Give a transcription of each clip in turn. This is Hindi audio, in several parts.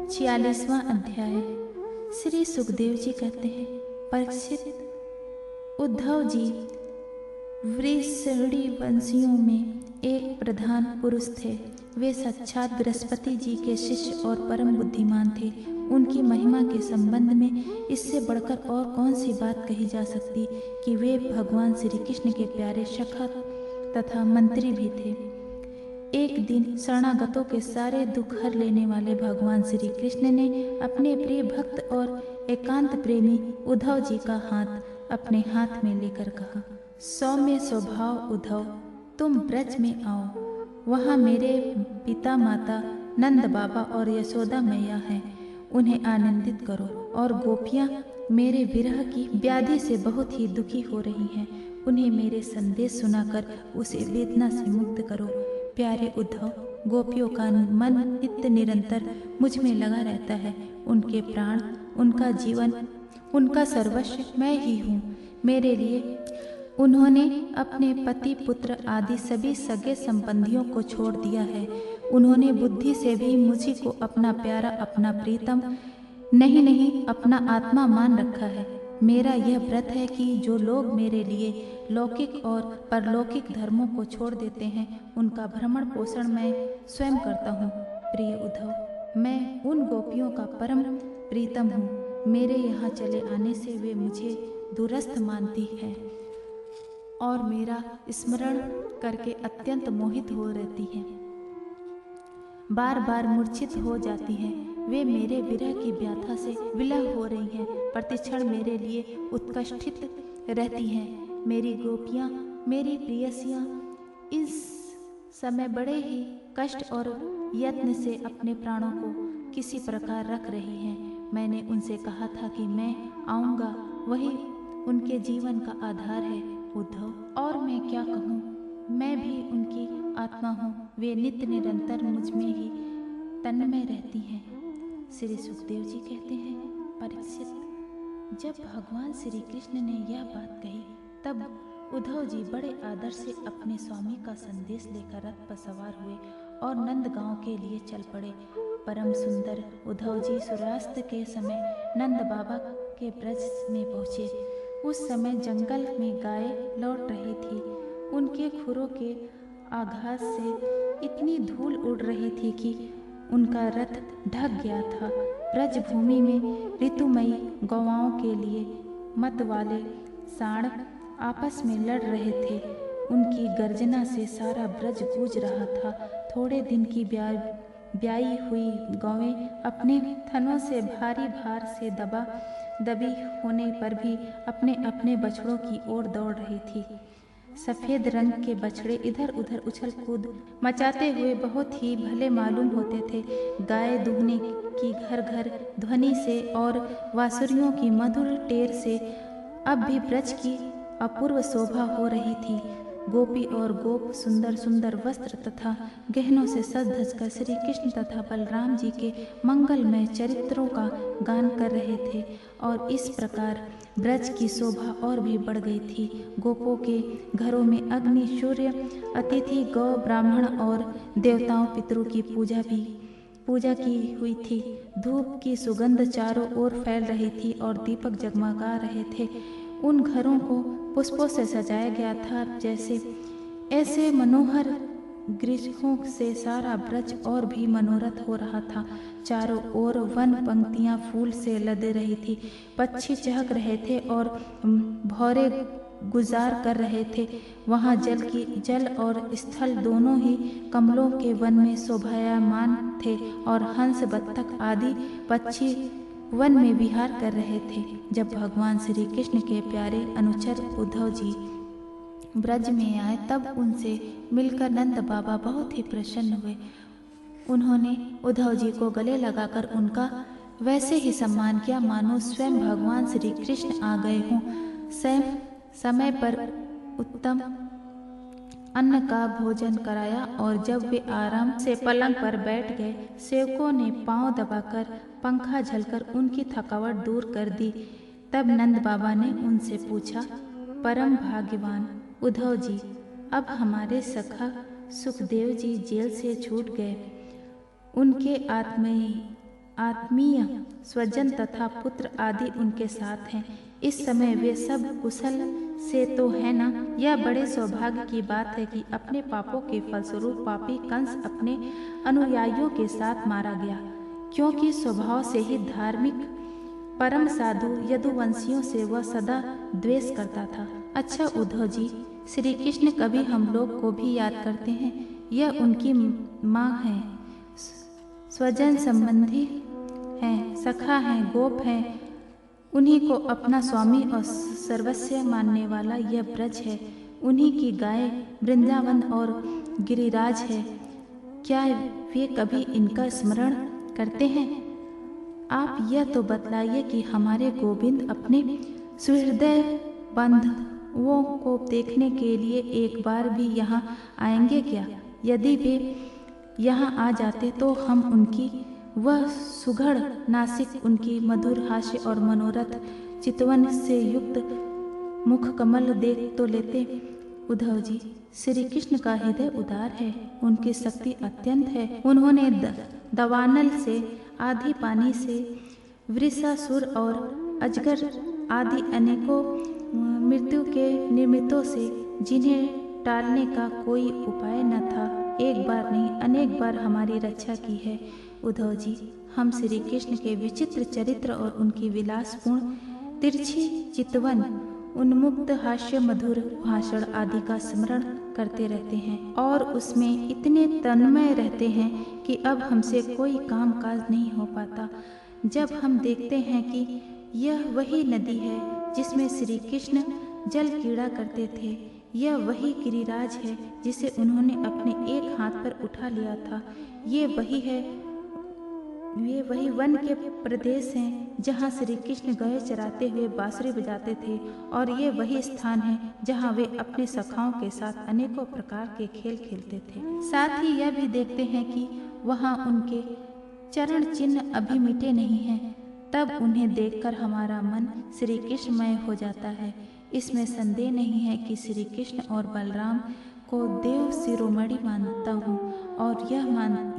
46वां अध्याय। श्री सुखदेव जी कहते हैं, परीक्षित, उद्धव जी वृषणी वंशियों में एक प्रधान पुरुष थे। वे साक्षात बृहस्पति जी के शिष्य और परम बुद्धिमान थे। उनकी महिमा के संबंध में इससे बढ़कर और कौन सी बात कही जा सकती कि वे भगवान श्री कृष्ण के प्यारे सखा तथा मंत्री भी थे। एक दिन शरणागतों के सारे दुख हर लेने वाले भगवान श्री कृष्ण ने अपने प्रिय भक्त और एकांत प्रेमी उद्धव जी का हाथ अपने हाथ में लेकर कहा, सौम्य स्वभाव उद्धव, तुम ब्रज में आओ। वहाँ मेरे पिता माता नंद बाबा और यशोदा मैया हैं। उन्हें आनंदित करो। और गोपियाँ मेरे विरह की व्याधि से बहुत ही दुखी हो रही हैं। उन्हें मेरे संदेश सुनाकर उसे वेदना से मुक्त करो। प्यारे उद्धव, गोपियों का मन नित्य निरंतर मुझ में लगा रहता है। उनके प्राण, उनका जीवन, उनका सर्वस्व मैं ही हूँ। मेरे लिए उन्होंने अपने पति पुत्र आदि सभी सगे संबंधियों को छोड़ दिया है। उन्होंने बुद्धि से भी मुझी को अपना प्यारा, अपना प्रीतम नहीं अपना आत्मा मान रखा है। मेरा यह व्रत है कि जो लोग मेरे लिए लौकिक और परलौकिक धर्मों को छोड़ देते हैं, उनका भ्रमण पोषण मैं स्वयं करता हूँ। प्रिय उद्धव, मैं उन गोपियों का परम प्रीतम हूँ। मेरे यहाँ चले आने से वे मुझे दूरस्थ मानती हैं और मेरा स्मरण करके अत्यंत मोहित हो रहती हैं। बार बार मूर्छित हो जाती हैं। वे मेरे विरह की व्यथा से विलय हो रही हैं। प्रतिक्षण मेरे लिए उत्कंठित रहती हैं। मेरी गोपियाँ, मेरी प्रियसियाँ इस समय बड़े ही कष्ट और यत्न से अपने प्राणों को किसी प्रकार रख रही हैं। मैंने उनसे कहा था कि मैं आऊँगा, वही उनके जीवन का आधार है उद्धव, और मैं क्या कहूँ, मैं भी उनकी आत्मा हूँ। वे नित्य निरंतर मुझ में ही तन्मय रहती हैं। श्री सुखदेव जी कहते हैं, परीक्षित, जब भगवान श्री कृष्ण ने यह बात कही तब उद्धव जी बड़े आदर से अपने स्वामी का संदेश लेकर रथ पर सवार हुए और नंदगांव के लिए चल पड़े। परम सुंदर उद्धव जी सूर्यास्त के समय नंद बाबा के ब्रज में पहुँचे। उस समय जंगल में गाय लौट रही थी। उनके खुरों के आघात से इतनी धूल उड़ रही थी कि उनका रथ ढक गया था। ब्रज भूमि में ऋतुमयी गौओं के लिए मत वाले सांड आपस में लड़ रहे थे। उनकी गर्जना से सारा ब्रज गूंज रहा था। थोड़े दिन की ब्याई हुई गौएं अपने थनों से भारी भार से दबी होने पर भी अपने अपने बछड़ों की ओर दौड़ रही थी। सफ़ेद रंग के बछड़े इधर उधर उछल कूद मचाते हुए बहुत ही भले मालूम होते थे। गाय दूहने की घर घर ध्वनि से और बांसुरियों की मधुर टेर से अब भी ब्रज की अपूर्व शोभा हो रही थी। गोपी और गोप सुंदर सुंदर वस्त्र तथा गहनों से सज धज कर श्री कृष्ण तथा बलराम जी के मंगलमय चरित्रों का गान कर रहे थे और इस प्रकार ब्रज की शोभा और भी बढ़ गई थी। गोपों के घरों में अग्नि, सूर्य, अतिथि, गौ, ब्राह्मण और देवताओं पितरों की पूजा की हुई थी। धूप की सुगंध चारों ओर फैल रही थी और दीपक जगमगा रहे थे। उन घरों को पुष्पों से सजाया गया था। ऐसे मनोहर गृहों से सारा ब्रज और भी मनोरथ हो रहा था। चारों ओर वन पंक्तियां फूल से लद रही थी। पक्षी चहक रहे थे और भौरे गुजार कर रहे थे। वहाँ जल और स्थल दोनों ही कमलों के वन में शोभायमान थे और हंस, बत्तख आदि पक्षी वन में विहार कर रहे थे। जब भगवान श्री कृष्ण के प्यारे अनुचर उद्धव जी ब्रज में आए तब उनसे मिलकर नंद बाबा बहुत ही प्रसन्न हुए। उन्होंने उद्धव जी को गले लगाकर उनका वैसे ही सम्मान किया मानो स्वयं भगवान श्री कृष्ण आ गए हों। समय पर उत्तम अन्न का भोजन कराया और जब वे आराम से पलंग पर बैठ गए, सेवकों ने पांव दबाकर पंखा झलकर उनकी थकावट दूर कर दी। तब नंद बाबा ने उनसे पूछा, परम भाग्यवान उद्धव जी, अब हमारे सखा सुखदेव जी जेल से छूट गए। उनके आत्मीय स्वजन तथा पुत्र आदि उनके साथ हैं। इस समय वे सब कुशल से तो है ना। यह बड़े सौभाग्य की बात है कि अपने पापों के फलस्वरूप पापी कंस अपने अनुयायियों के साथ मारा गया, क्योंकि स्वभाव से ही धार्मिक परम साधु यदुवंशियों से वह सदा द्वेष करता था। अच्छा उद्धव जी, श्री कृष्ण कभी हम लोग को भी याद करते हैं। यह उनकी माँ है, स्वजन संबंधी हैं, सखा हैं, गोप हैं। उन्हीं को अपना स्वामी और सर्वस्व मानने वाला यह ब्रज है। उन्हीं की गाय वृंदावन और गिरिराज है। क्या वे कभी इनका स्मरण करते हैं? आप यह तो बतलाइए कि हमारे गोविंद अपने सुहृदय बंधुओं को देखने के लिए एक बार भी यहाँ आएंगे क्या? यदि वे यहाँ आ जाते तो हम उनकी वह सुघड़ नासिक, उनकी मधुर हास्य और मनोरथ चितवन से युक्त मुख कमल देख तो लेते। उद्धव जी, श्री कृष्ण का हृदय उदार है, उनकी शक्ति अत्यंत है। उन्होंने दवानल से, आधी पानी से, वृषासुर और अजगर आदि अनेकों मृत्यु के निर्मितों से, जिन्हें टालने का कोई उपाय न था, एक बार नहीं अनेक बार हमारी रक्षा की है। उद्धव जी, हम श्री कृष्ण के विचित्र चरित्र और उनकी विलासपूर्ण तिरछी चितवन, उन्मुक्त हास्य, मधुर भाषण आदि का स्मरण करते रहते हैं और उसमें इतने तन्मय रहते हैं कि अब हमसे कोई काम काज नहीं हो पाता। जब हम देखते हैं कि यह वही नदी है जिसमें श्री कृष्ण जल क्रीड़ा करते थे, यह वही गिरिराज है जिसे उन्होंने अपने एक हाथ पर उठा लिया था, ये वही वन के प्रदेश हैं जहाँ श्री कृष्ण गाय चराते हुए बांसुरी बजाते थे, और ये वही स्थान है जहाँ वे अपने सखाओं के साथ अनेकों प्रकार के खेल खेलते थे। साथ ही यह भी देखते हैं कि वहाँ उनके चरण चिन्ह अभी मिटे नहीं हैं। तब उन्हें देखकर हमारा मन श्री कृष्णमय हो जाता है। इसमें संदेह नहीं है कि श्री कृष्ण और बलराम को देव शिरोमणि मानता हूँ, और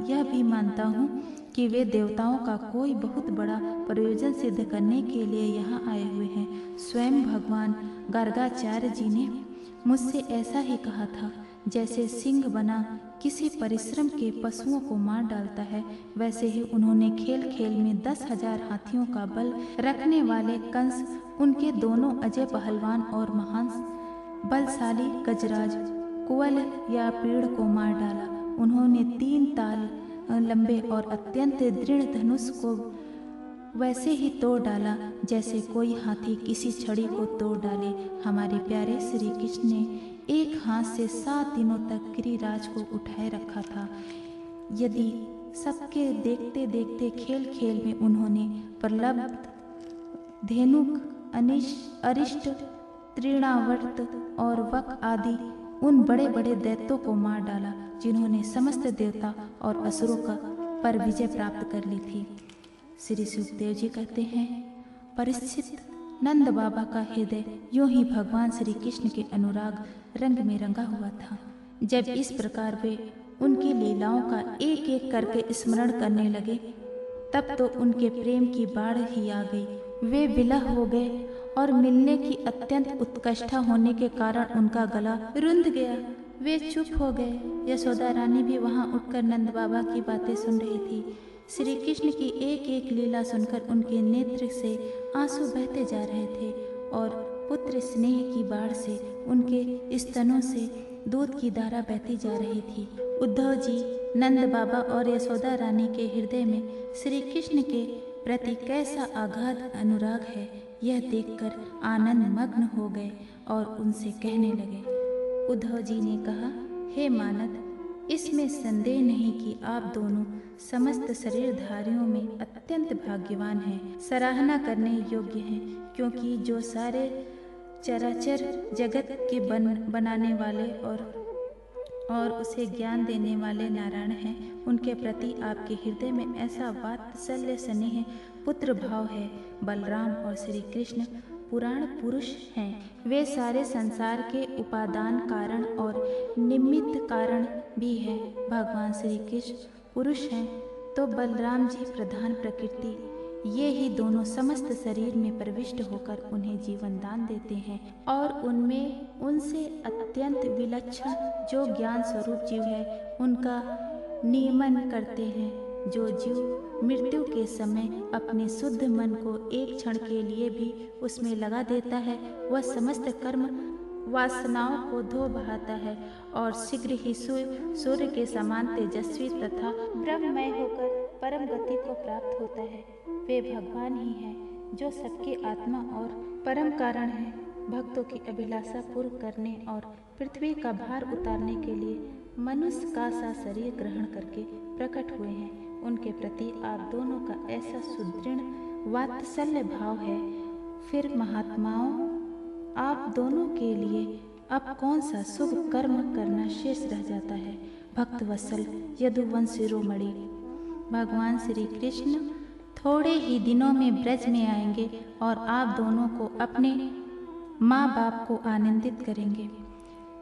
यह भी मानता हूँ कि वे देवताओं का कोई बहुत बड़ा प्रयोजन सिद्ध करने के लिए यहाँ आए हुए हैं। स्वयं भगवान गर्गाचार्य जी ने मुझसे ऐसा ही कहा था। जैसे सिंह बना किसी परिश्रम के पशुओं को मार डालता है, वैसे ही उन्होंने खेल खेल में 10,000 हाथियों का बल रखने वाले कंस, उनके दोनों अजय पहलवान और महान बलशाली गजराज कुवल या पीड़ को मार डाला। उन्होंने 3 ताल लंबे और अत्यंत दृढ़ धनुष को वैसे ही तोड़ डाला जैसे कोई हाथी किसी छड़ी को तोड़ डाले। हमारे प्यारे श्री कृष्ण ने एक हाथ से 7 दिनों तक गिरिराज को उठाए रखा था। यदि सबके देखते देखते खेल खेल में उन्होंने प्रलब्ध, धेनुक, अरिष्ट, तृणावर्त और वक आदि उन बड़े बड़े दैत्यों को मार डाला जिन्होंने समस्त देवता और असुरों पर विजय प्राप्त कर ली थी। श्री सुखदेव जी कहते हैं, परिचित नंद बाबा का हृदय यूं ही भगवान श्री कृष्ण के अनुराग रंग में रंगा हुआ था। जब इस प्रकार वे उनकी लीलाओं का एक एक करके स्मरण करने लगे, तब तो उनके प्रेम की बाढ़ ही आ गई। वे विलह हो गए और मिलने की अत्यंत उत्कंठा होने के कारण उनका गला रुंध गया। वे चुप हो गए। यशोदा रानी भी वहां उठकर नंद बाबा की बातें सुन रही थी। श्री कृष्ण की एक एक लीला सुनकर उनके नेत्र से आंसू बहते जा रहे थे और पुत्र स्नेह की बाढ़ से उनके स्तनों से दूध की धारा बहती जा रही थी। उद्धव जी, नंद बाबा और यशोदा रानी के हृदय में श्री कृष्ण के प्रति कैसा अगाध अनुराग है, यह देखकर आनंद मग्न हो गए और उनसे कहने लगे। उद्धव जी ने कहा, हे मानद, इसमें संदेह नहीं कि आप दोनों समस्त शरीरधारियों में अत्यंत भाग्यवान हैं, सराहना करने योग्य हैं, क्योंकि जो सारे चराचर जगत के बनाने वाले और उसे ज्ञान देने वाले नारायण हैं, उनके प्रति आपके हृदय में ऐसा वात्सल्य स्नेह पुत्र भाव है। बलराम और श्री कृष्ण पुराण पुरुष हैं। वे सारे संसार के उपादान कारण और निमित्त कारण भी हैं। भगवान श्री कृष्ण पुरुष हैं, तो बलराम जी प्रधान प्रकृति, ये ही दोनों समस्त शरीर में प्रविष्ट होकर उन्हें जीवन दान देते हैं और उनमें उनसे अत्यंत विलक्षण जो ज्ञान स्वरूप जीव है उनका नियमन करते हैं। जो जीव मृत्यु के समय अपने शुद्ध मन को एक क्षण के लिए भी उसमें लगा देता है, वह समस्त कर्म वासनाओं को धो बहाता है और शीघ्र ही सूर्य के समान तेजस्वी तथा ब्रह्ममय होकर परम गति को प्राप्त होता है। वे भगवान ही हैं जो सबके आत्मा और परम कारण हैं। भक्तों की अभिलाषा पूर्ण करने और पृथ्वी का भार उतारने के लिए मनुष्य का सा शरीर ग्रहण करके प्रकट हुए हैं। उनके प्रति आप दोनों का ऐसा सुदृढ़ वात्सल्य भाव है, फिर महात्माओं आप दोनों के लिए अब कौन सा शुभ कर्म करना शेष रह जाता है। भक्त वत्सल यदुवंश शिरोमणि भगवान श्री कृष्ण थोड़े ही दिनों में ब्रज में आएंगे और आप दोनों को अपने माँ बाप को आनंदित करेंगे।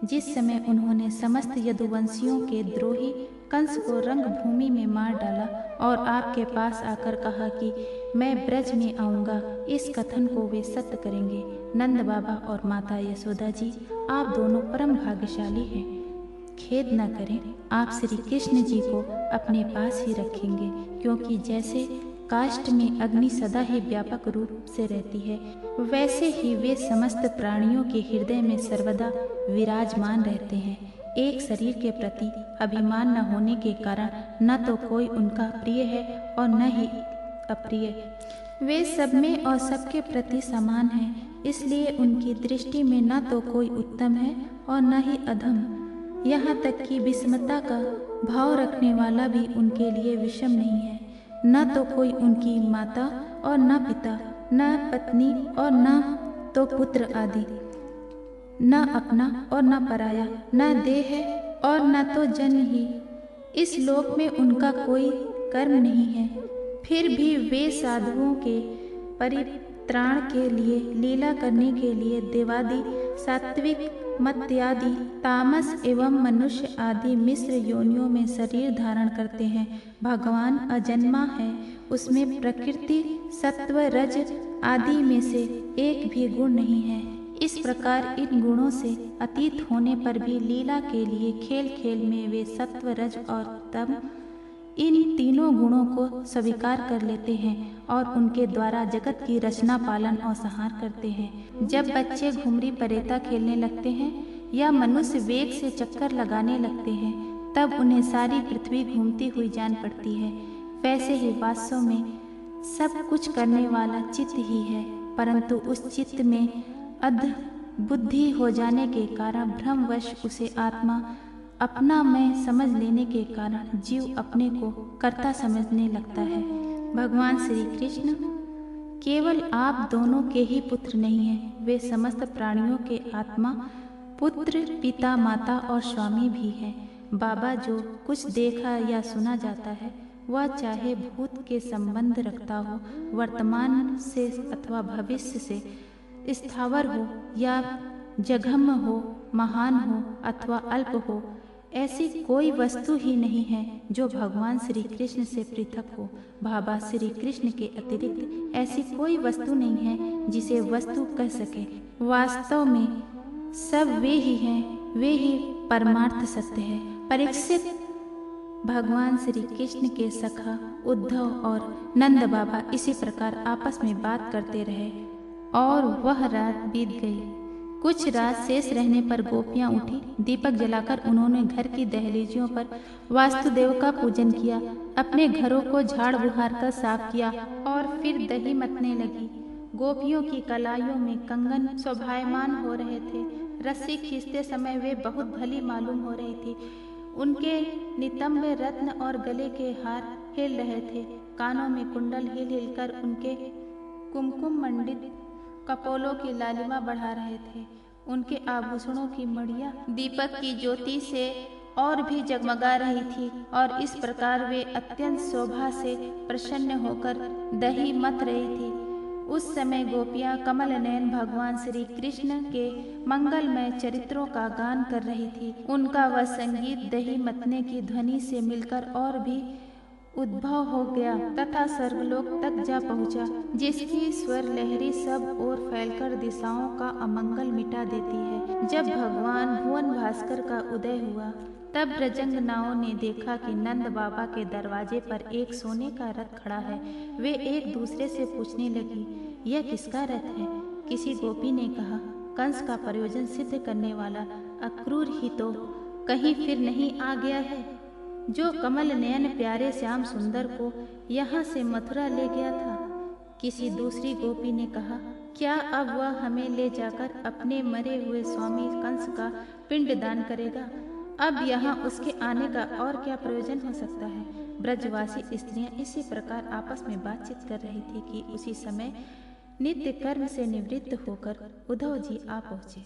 जिस समय उन्होंने समस्त यदुवंशियों के द्रोही कंस को रंग भूमि में मार डाला और आपके पास आकर कहा कि मैं ब्रज में आऊँगा, इस कथन को वे सत्य करेंगे। नंद बाबा और माता यशोदा जी आप दोनों परम भाग्यशाली हैं। खेद न करें, आप श्री कृष्ण जी को अपने पास ही रखेंगे, क्योंकि जैसे काष्ठ में अग्नि सदा ही व्यापक रूप से रहती है, वैसे ही वे समस्त प्राणियों के हृदय में सर्वदा विराजमान रहते हैं। एक शरीर के प्रति अभिमान न होने के कारण न तो कोई उनका प्रिय है और न ही अप्रिय। वे सब में और सबके प्रति समान हैं, इसलिए उनकी दृष्टि में न तो कोई उत्तम है और न ही अधम। यहाँ तक कि विषमता का भाव रखने वाला भी उनके लिए विषम नहीं है। न तो कोई उनकी माता और न पिता, न पत्नी और न तो पुत्र आदि, न अपना और न पराया, न देह है और न तो जन्म ही। इस लोक में उनका कोई कर्म नहीं है, फिर भी वे साधुओं के परित्राण के लिए, लीला करने के लिए देवादि, सात्विक, मत्यादि, तामस एवं मनुष्य आदि मिश्र योनियों में शरीर धारण करते हैं। भगवान अजन्मा है, उसमें प्रकृति, सत्व, रज आदि में से एक भी गुण नहीं है। इस प्रकार इन गुणों से अतीत होने पर भी लीला के लिए खेल खेल में वे सत्व, रज और तम इन तीनों गुणों को स्वीकार कर लेते हैं और उनके द्वारा जगत की रचना, पालन और संहार करते हैं। जब बच्चे घुमरी परेता खेलने लगते हैं या मनुष्य वेग से चक्कर लगाने लगते हैं, तब उन्हें सारी पृथ्वी घूमती हुई जान पड़ती है। वैसे ही वास्तव में सब कुछ करने वाला चित्त ही है, परंतु उस चित्त में अध बुद्धि हो जाने के कारण भ्रमवश उसे आत्मा अपना मैं समझ लेने के कारण जीव अपने को कर्ता समझने लगता है। भगवान श्री कृष्ण केवल आप दोनों के ही पुत्र नहीं हैं, वे समस्त प्राणियों के आत्मा, पुत्र, पिता, माता और स्वामी भी हैं। बाबा जो कुछ देखा या सुना जाता है वह चाहे भूत के संबंध रखता हो, वर्तमान से अथवा भविष्य से, स्थावर हो या जघन्य हो, महान हो अथवा अल्प हो, ऐसी कोई वस्तु ही नहीं है जो भगवान श्री कृष्ण से पृथक हो। बाबा श्री कृष्ण के अतिरिक्त ऐसी कोई वस्तु नहीं है जिसे वस्तु कह सके। वास्तव में सब वे ही हैं, वे ही परमार्थ सत्य है। परीक्षित भगवान श्री कृष्ण के सखा उद्धव और नंद बाबा इसी प्रकार आपस में बात करते रहे और वह रात बीत गई। कुछ रात शेष रहने पर गोपियां उठी। दीपक जलाकर उन्होंने घर की दहलीजियों पर वास्तुदेव का पूजन किया, अपने घरों को झाड़ बुहार कर साफ किया और फिर दही मतने लगी। गोपियों की कलाइयों में कंगन शोभायमान हो रहे थे। रस्सी खींचते समय वे बहुत भली मालूम हो रही थी। उनके नितंब रत्न और गले के हार हिल रहे थे। कानों में कुंडल हिल हिलकर उनके कुमकुम मंडित कपोलों की लालिमा बढ़ा रहे थे। उनके आभूषणों की मड़ियाँ दीपक की ज्योति से और भी जगमगा रही थी और इस प्रकार वे अत्यंत शोभा से प्रसन्न होकर दही मत रही थी। उस समय गोपियाँ कमल नयन भगवान श्री कृष्ण के मंगलमय चरित्रों का गान कर रही थी। उनका वह संगीत दही मतने की ध्वनि से मिलकर और भी उद्भव हो गया तथा स्वर्गलोक तक जा पहुंचा, जिसकी स्वर लहरी सब ओर फैलकर दिशाओं का अमंगल मिटा देती है। जब भगवान भुवन भास्कर का उदय हुआ तब ब्रजंगनाओं ने देखा कि नंद बाबा के दरवाजे पर एक सोने का रथ खड़ा है। वे एक दूसरे से पूछने लगी, यह किसका रथ है? किसी गोपी ने कहा, कंस का प्रयोजन सिद्ध करने वाला अक्रूर ही तो कहीं फिर नहीं आ गया है, जो कमल नयन प्यारे श्याम सुंदर को यहाँ से मथुरा ले गया था। किसी दूसरी गोपी ने कहा, क्या अब वह हमें ले जाकर अपने मरे हुए स्वामी कंस का पिंड दान करेगा? अब यहाँ उसके आने का और क्या प्रयोजन हो सकता है? ब्रजवासी स्त्रियां इसी प्रकार आपस में बातचीत कर रही थी कि उसी समय नित्य कर्म से निवृत्त होकर उद्धव जी आ पहुंचे।